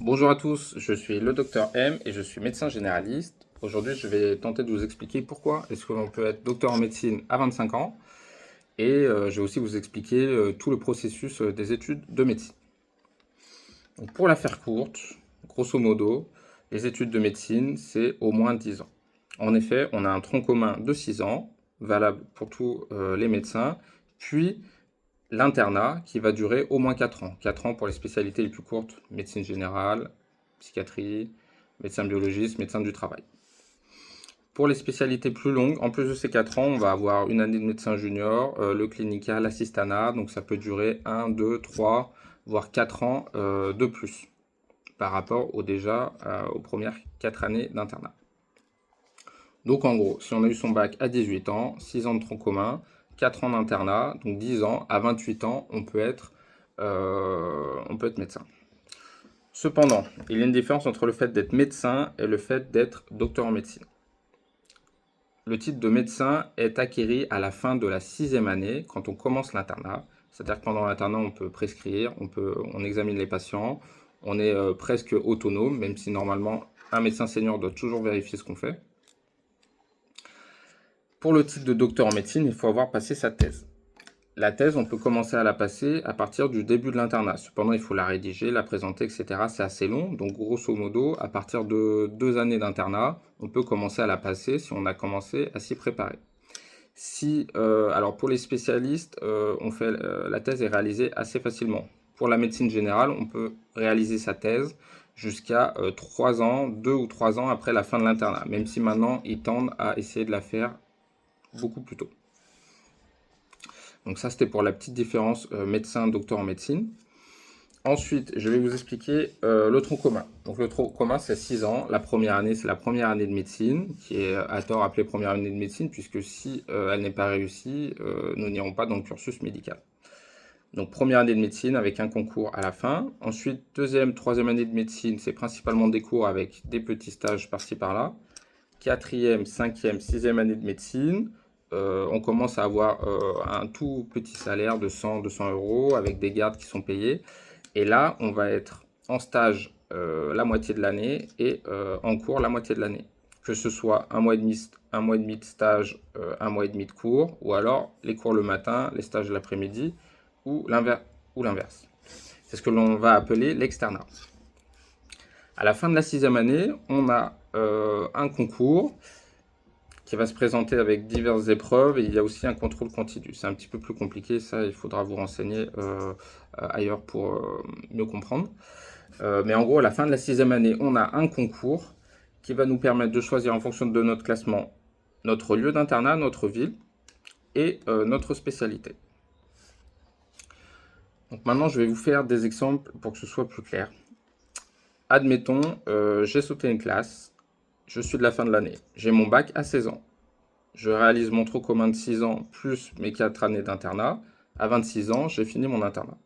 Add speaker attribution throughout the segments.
Speaker 1: Bonjour à tous, je suis le docteur M et je suis médecin généraliste. Aujourd'hui, je vais tenter de vous expliquer pourquoi est-ce que l'on peut être docteur en médecine à 25 ans et je vais aussi vous expliquer tout le processus des études de médecine. Donc, pour la faire courte, grosso modo, les études de médecine, c'est au moins 10 ans. En effet, on a un tronc commun de 6 ans, valable pour tous les médecins, puis l'internat qui va durer au moins 4 ans. 4 ans pour les spécialités les plus courtes, médecine générale, psychiatrie, médecin biologiste, médecin du travail. Pour les spécialités plus longues, en plus de ces 4 ans, on va avoir une année de médecin junior, le clinical, l'assistanat, donc ça peut durer 1, 2, 3, voire 4 ans de plus par rapport aux premières 4 années d'internat. Donc en gros, si on a eu son bac à 18 ans, 6 ans de tronc commun, 4 ans d'internat, donc 10 ans, à 28 ans, on peut être médecin. Cependant, il y a une différence entre le fait d'être médecin et le fait d'être docteur en médecine. Le titre de médecin est acquis à la fin de la 6e année, quand on commence l'internat. C'est-à-dire que pendant l'internat, on peut prescrire, on examine les patients, on est presque autonome, même si normalement, un médecin senior doit toujours vérifier ce qu'on fait. Pour le titre de docteur en médecine, il faut avoir passé sa thèse. La thèse, on peut commencer à la passer à partir du début de l'internat. Cependant, il faut la rédiger, la présenter, etc. C'est assez long. Donc, grosso modo, à partir de 2 années d'internat, on peut commencer à la passer si on a commencé à s'y préparer. Alors, pour les spécialistes, la thèse est réalisée assez facilement. Pour la médecine générale, on peut réaliser sa thèse jusqu'à 3 ans, 2 ou 3 ans après la fin de l'internat, même si maintenant, ils tendent à essayer de la faire beaucoup plus tôt. Donc ça, c'était pour la petite différence médecin-docteur en médecine. Ensuite, je vais vous expliquer le tronc commun. Donc le tronc commun, c'est 6 ans. La première année, c'est la première année de médecine, qui est à tort appelée première année de médecine, puisque si elle n'est pas réussie, nous n'irons pas dans le cursus médical. Donc première année de médecine avec un concours à la fin. Ensuite, deuxième, troisième année de médecine, c'est principalement des cours avec des petits stages par-ci par-là. Quatrième, cinquième, sixième année de médecine, on commence à avoir un tout petit salaire de 100-200 euros avec des gardes qui sont payés. Et là, on va être en stage la moitié de l'année et en cours la moitié de l'année. Que ce soit un mois et demi de stage, un mois et demi de cours, ou alors les cours le matin, les stages l'après-midi, ou l'inverse. C'est ce que l'on va appeler l'externat. À la fin de la 6e année, on a un concours qui va se présenter avec diverses épreuves et il y a aussi un contrôle continu. C'est un petit peu plus compliqué, ça il faudra vous renseigner ailleurs pour mieux comprendre. Mais en gros, à la fin de la 6e année, on a un concours qui va nous permettre de choisir en fonction de notre classement notre lieu d'internat, notre ville et notre spécialité. Donc maintenant, je vais vous faire des exemples pour que ce soit plus clair. Admettons, j'ai sauté une classe, je suis de la fin de l'année, j'ai mon bac à 16 ans. Je réalise mon tronc commun de 6 ans plus mes 4 années d'internat. À 26 ans, j'ai fini mon internat.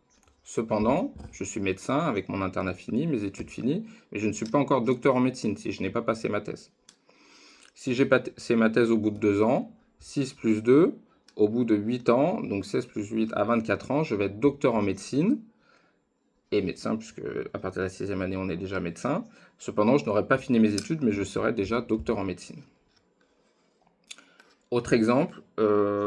Speaker 1: Cependant, je suis médecin avec mon internat fini, mes études finies, mais je ne suis pas encore docteur en médecine si je n'ai pas passé ma thèse. Si j'ai passé ma thèse au bout de 2 ans, 6 plus 2, au bout de 8 ans, donc 16 plus 8 à 24 ans, je vais être docteur en médecine et médecin, puisque à partir de la 6e année, on est déjà médecin. Cependant, je n'aurai pas fini mes études, mais je serai déjà docteur en médecine. Autre exemple,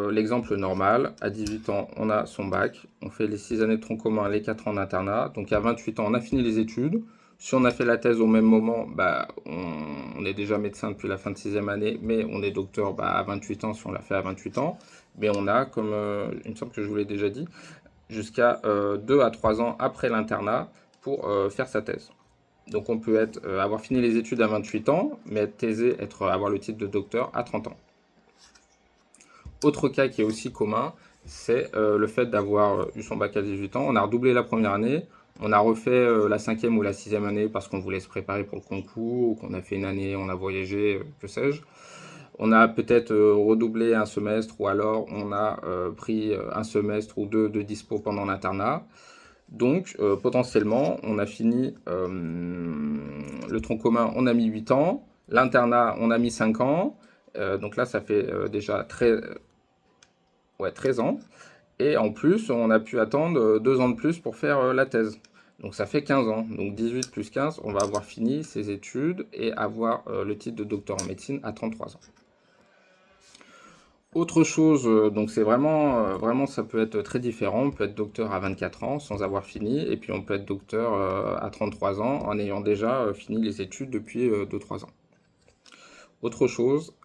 Speaker 1: l'exemple normal, à 18 ans, on a son bac, on fait les 6 années de tronc commun, les 4 ans d'internat, donc à 28 ans, on a fini les études. Si on a fait la thèse au même moment, on est déjà médecin depuis la fin de 6e année, mais on est docteur à 28 ans si on l'a fait à 28 ans. Mais on a, comme il me semble que je vous l'ai déjà dit, jusqu'à 2 à 3 ans après l'internat pour faire sa thèse. Donc on peut avoir fini les études à 28 ans, mais être thésé, avoir le titre de docteur à 30 ans. Autre cas qui est aussi commun, c'est le fait d'avoir eu son bac à 18 ans. On a redoublé la première année, on a refait la 5e ou la 6e année parce qu'on voulait se préparer pour le concours, ou qu'on a fait une année, on a voyagé, que sais-je. On a peut-être redoublé un semestre, ou alors on a pris un semestre ou deux de dispo pendant l'internat. Donc potentiellement, on a fini le tronc commun, on a mis 8 ans, l'internat, on a mis 5 ans. Donc là, ça fait déjà 13 ans. Et en plus, on a pu attendre 2 ans de plus pour faire la thèse. Donc ça fait 15 ans. Donc 18 plus 15, on va avoir fini ses études et avoir le titre de docteur en médecine à 33 ans. Autre chose, donc c'est vraiment ça peut être très différent. On peut être docteur à 24 ans sans avoir fini, et puis on peut être docteur à 33 ans en ayant déjà fini les études depuis 2-3 ans. Autre chose,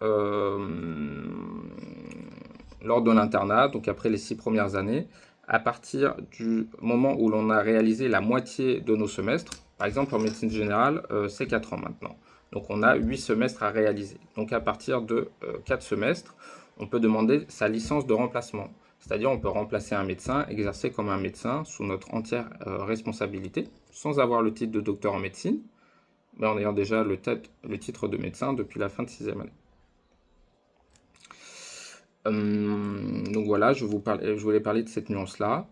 Speaker 1: lors de l'internat, donc après les 6 premières années, à partir du moment où l'on a réalisé la moitié de nos semestres, par exemple en médecine générale, c'est 4 ans maintenant. Donc on a 8 semestres à réaliser. Donc à partir de 4 semestres, on peut demander sa licence de remplacement. C'est-à-dire on peut remplacer un médecin, exercer comme un médecin sous notre entière responsabilité, sans avoir le titre de docteur en médecine, mais en ayant déjà le titre de médecin depuis la fin de 6e année. Donc voilà, je voulais parler de cette nuance-là.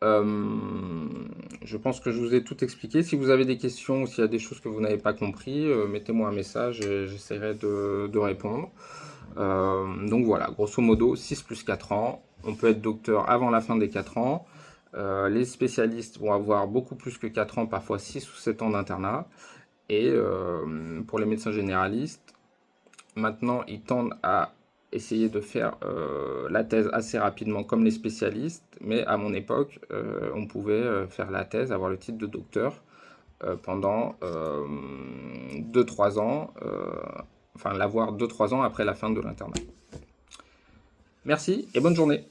Speaker 1: Je pense que je vous ai tout expliqué. Si vous avez des questions ou s'il y a des choses que vous n'avez pas compris, mettez-moi un message et j'essaierai de répondre. Donc voilà, grosso modo, 6 plus 4 ans. On peut être docteur avant la fin des 4 ans. Les spécialistes vont avoir beaucoup plus que 4 ans, parfois 6 ou 7 ans d'internat. Et pour les médecins généralistes, maintenant, ils tendent à essayer de faire la thèse assez rapidement comme les spécialistes, mais à mon époque, on pouvait faire la thèse, avoir le titre de docteur pendant 2-3 ans, enfin l'avoir 2-3 ans après la fin de l'internat. Merci et bonne journée.